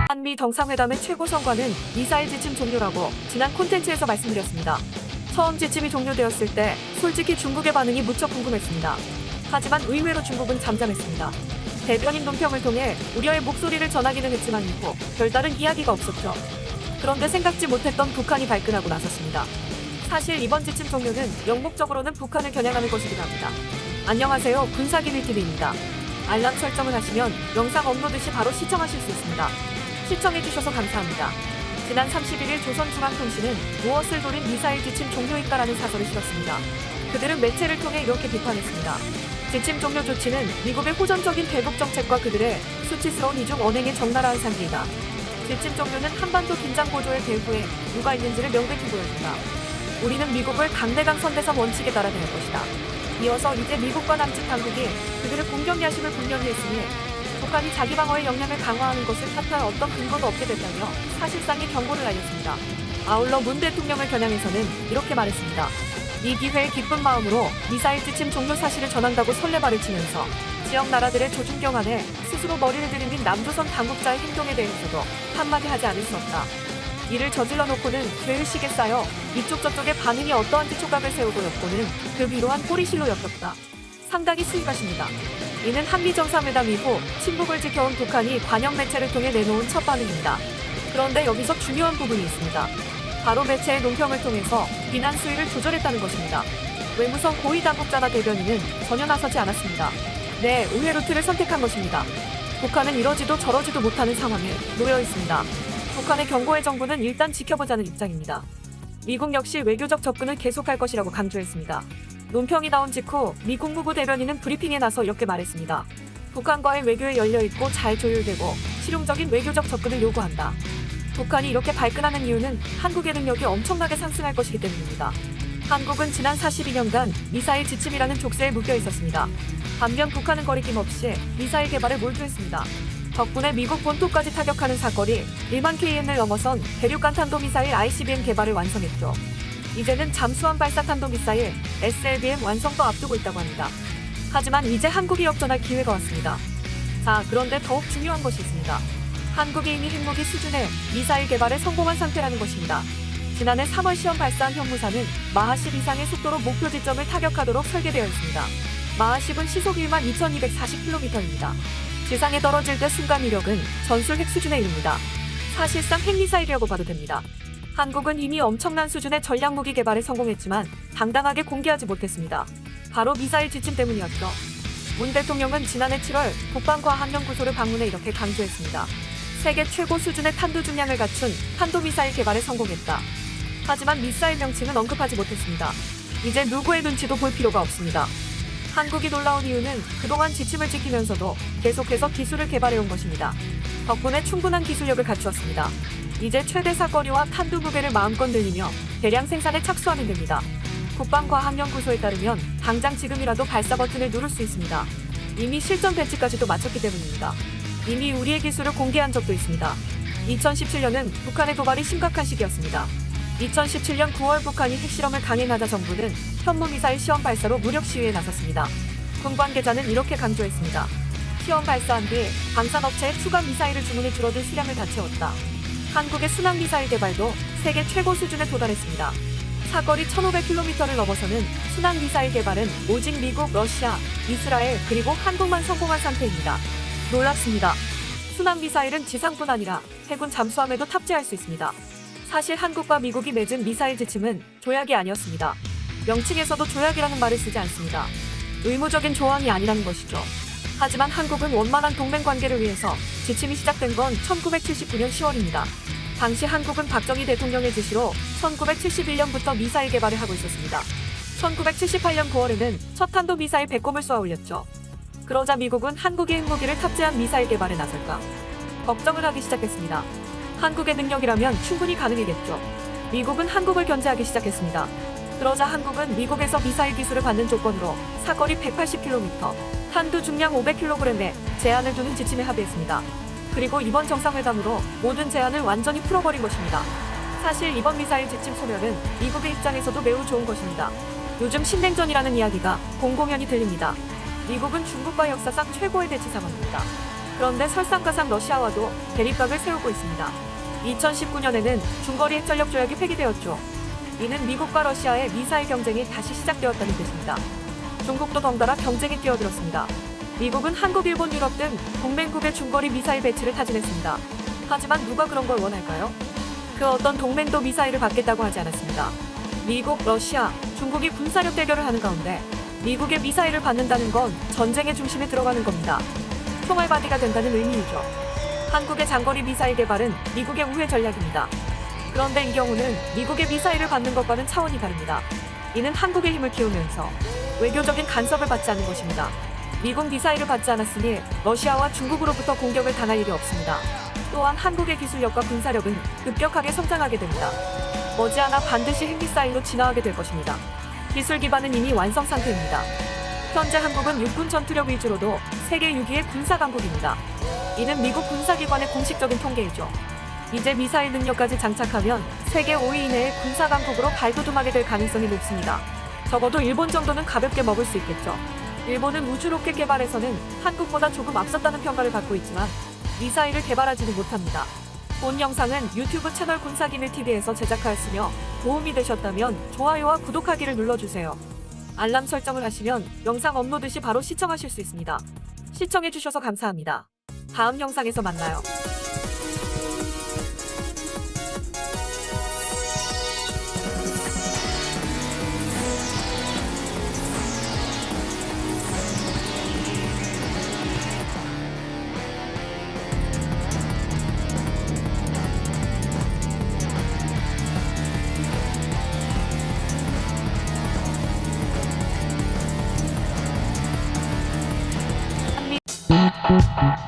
한미 정상회담의 최고 성과는 미사일 지침 종료라고 지난 콘텐츠에서 말씀드렸습니다. 처음 지침이 종료되었을 때 솔직히 중국의 반응이 무척 궁금했습니다. 하지만 의외로 중국은 잠잠했습니다. 대변인 논평을 통해 우려의 목소리를 전하기는 했지만 이후 별다른 이야기가 없었죠. 그런데 생각지 못했던 북한이 발끈하고 나섰습니다. 사실 이번 지침 종료는 영목적으로는 북한을 겨냥하는 것이기도 합니다. 안녕하세요, 군사기밀TV입니다. 알람 설정을 하시면 영상 업로드 시 바로 시청하실 수 있습니다. 시청해주셔서 감사합니다. 지난 31일 조선중앙통신은 무엇을 노린 미사일 지침 종료일까라는 사설을 실었습니다. 그들은 매체를 통해 이렇게 비판했습니다. 지침 종료 조치는 미국의 호전적인 대북 정책과 그들의 수치스러운 이중 언행의 적나라한 상기이다. 지침 종료는 한반도 긴장 고조의 배후에 누가 있는지를 명백히 보여준다. 우리는 미국을 강대강 선대선 원칙에 따라 대할 것이다. 이어서 이제 미국과 남측 당국이 그들의 공격 야심을 분명히 했으니 북한이 자기 방어의 역량을 강화하는 것을 탓할 어떤 근거도 없게 됐다며 사실상의 경고를 알렸습니다. 아울러 문 대통령을 겨냥해서는 이렇게 말했습니다. 이 기회에 기쁜 마음으로 미사일 지침 종료 사실을 전한다고 설레발을 치면서 지역 나라들의 조준경 안에 스스로 머리를 들이민 남조선 당국자의 행동에 대해서도 한마디 하지 않을 수 없다. 이를 저질러 놓고는 죄의식에 쌓여 이쪽 저쪽의 반응이 어떠한지 촉각을 세우고 엮고는 그 비로한 꼬리실로 엮였다. 상당히 수위가십니다. 이는 한미 정상회담 이후 친북을 지켜온 북한이 관영 매체를 통해 내놓은 첫 반응입니다. 그런데 여기서 중요한 부분이 있습니다. 바로 매체의 논평을 통해서 비난 수위를 조절했다는 것입니다. 외무성 고위 당국자나 대변인은 전혀 나서지 않았습니다. 네, 우회 루트를 선택한 것입니다. 북한은 이러지도 저러지도 못하는 상황에 놓여 있습니다. 북한의 경고의 정부는 일단 지켜보자는 입장입니다. 미국 역시 외교적 접근을 계속할 것이라고 강조했습니다. 논평이 나온 직후 미 국무부 대변인은 브리핑에 나서 이렇게 말했습니다. 북한과의 외교에 열려있고 잘 조율되고 실용적인 외교적 접근을 요구한다. 북한이 이렇게 발끈하는 이유는 한국의 능력이 엄청나게 상승할 것이기 때문입니다. 한국은 지난 42년간 미사일 지침이라는 족쇄에 묶여 있었습니다. 반면 북한은 거리낌 없이 미사일 개발에 몰두했습니다. 덕분에 미국 본토까지 타격하는 사거리 1만 km을 넘어선 대륙간 탄도미사일 ICBM 개발을 완성했죠. 이제는 잠수함 발사 탄도미사일 SLBM 완성도 앞두고 있다고 합니다. 하지만 이제 한국이 역전할 기회가 왔습니다. 자, 그런데 더욱 중요한 것이 있습니다. 한국이 이미 핵무기 수준의 미사일 개발에 성공한 상태라는 것입니다. 지난해 3월 시험 발사한 현무사는 마하 10 이상의 속도로 목표 지점을 타격하도록 설계되어 있습니다. 마하 10은 시속 1만 2240km입니다. 지상에 떨어질 때 순간 이력은 전술 핵 수준에 이릅니다. 사실상 핵미사일이라고 봐도 됩니다. 한국은 이미 엄청난 수준의 전략무기 개발에 성공했지만 당당하게 공개하지 못했습니다. 바로 미사일 지침 때문이었죠. 문 대통령은 지난해 7월 국방과학연구소를 방문해 이렇게 강조했습니다. 세계 최고 수준의 탄두 중량을 갖춘 탄도미사일 개발에 성공했다. 하지만 미사일 명칭은 언급하지 못했습니다. 이제 누구의 눈치도 볼 필요가 없습니다. 한국이 놀라운 이유는 그동안 지침을 지키면서도 계속해서 기술을 개발해온 것입니다. 덕분에 충분한 기술력을 갖추었습니다. 이제 최대 사거리와 탄두 무게를 마음껏 늘리며 대량 생산에 착수하면 됩니다. 국방과학연구소에 따르면 당장 지금이라도 발사 버튼을 누를 수 있습니다. 이미 실전 배치까지도 마쳤기 때문입니다. 이미 우리의 기술을 공개한 적도 있습니다. 2017년은 북한의 도발이 심각한 시기였습니다. 2017년 9월 북한이 핵실험을 강행하자 정부는 현무미사일 시험 발사로 무력 시위에 나섰습니다. 군 관계자는 이렇게 강조했습니다. 시험 발사한 뒤 방산업체에 추가 미사일을 주문해 줄어든 수량을 다 채웠다. 한국의 순항미사일 개발도 세계 최고 수준에 도달했습니다. 사거리 1500km를 넘어서는 순항미사일 개발은 오직 미국, 러시아, 이스라엘 그리고 한국만 성공한 상태입니다. 놀랍습니다. 순항미사일은 지상뿐 아니라 해군 잠수함에도 탑재할 수 있습니다. 사실 한국과 미국이 맺은 미사일 지침은 조약이 아니었습니다. 명칭에서도 조약이라는 말을 쓰지 않습니다. 의무적인 조항이 아니라는 것이죠. 하지만 한국은 원만한 동맹 관계를 위해서 지침이 시작된 건 1979년 10월입니다. 당시 한국은 박정희 대통령의 지시로 1971년부터 미사일 개발을 하고 있었습니다. 1978년 9월에는 첫 탄도미사일 배꼽을 쏘아 올렸죠. 그러자 미국은 한국의 핵무기를 탑재한 미사일 개발에 나설까 걱정을 하기 시작했습니다. 한국의 능력이라면 충분히 가능이겠죠. 미국은 한국을 견제하기 시작했습니다. 그러자 한국은 미국에서 미사일 기술을 받는 조건으로 사거리 180km, 탄두 중량 500kg에 제한을 두는 지침에 합의했습니다. 그리고 이번 정상회담으로 모든 제한을 완전히 풀어버린 것입니다. 사실 이번 미사일 지침 소멸은 미국의 입장에서도 매우 좋은 것입니다. 요즘 신냉전이라는 이야기가 공공연히 들립니다. 미국은 중국과 역사상 최고의 대치 상황입니다. 그런데 설상가상 러시아와도 대립각을 세우고 있습니다. 2019년에는 중거리 핵전력 조약이 폐기되었죠. 이는 미국과 러시아의 미사일 경쟁이 다시 시작되었다는 뜻입니다. 중국도 덩달아 경쟁에 뛰어들었습니다. 미국은 한국, 일본, 유럽 등 동맹국의 중거리 미사일 배치를 타진했습니다. 하지만 누가 그런 걸 원할까요? 그 어떤 동맹도 미사일을 받겠다고 하지 않았습니다. 미국, 러시아, 중국이 군사력 대결을 하는 가운데 미국의 미사일을 받는다는 건 전쟁의 중심에 들어가는 겁니다. 총알바디가 된다는 의미이죠. 한국의 장거리 미사일 개발은 미국의 우회 전략입니다. 그런데 이 경우는 미국의 미사일을 받는 것과는 차원이 다릅니다. 이는 한국의 힘을 키우면서 외교적인 간섭을 받지 않는 것입니다. 미국 미사일을 받지 않았으니 러시아와 중국으로부터 공격을 당할 일이 없습니다. 또한 한국의 기술력과 군사력은 급격하게 성장하게 됩니다. 머지않아 반드시 핵미사일로 진화하게 될 것입니다. 기술 기반은 이미 완성 상태입니다. 현재 한국은 육군 전투력 위주로도 세계 6위의 군사 강국입니다. 이는 미국 군사기관의 공식적인 통계이죠. 이제 미사일 능력까지 장착하면 세계 5위 이내의 군사 강국으로 발돋움하게 될 가능성이 높습니다. 적어도 일본 정도는 가볍게 먹을 수 있겠죠. 일본은 우주 로켓 개발에서는 한국보다 조금 앞섰다는 평가를 받고 있지만 미사일을 개발하지는 못합니다. 본 영상은 유튜브 채널 군사기밀TV에서 제작하였으며 도움이 되셨다면 좋아요와 구독하기를 눌러주세요. 알람 설정을 하시면 영상 업로드 시 바로 시청하실 수 있습니다. 시청해주셔서 감사합니다. 다음 영상에서 만나요. 한미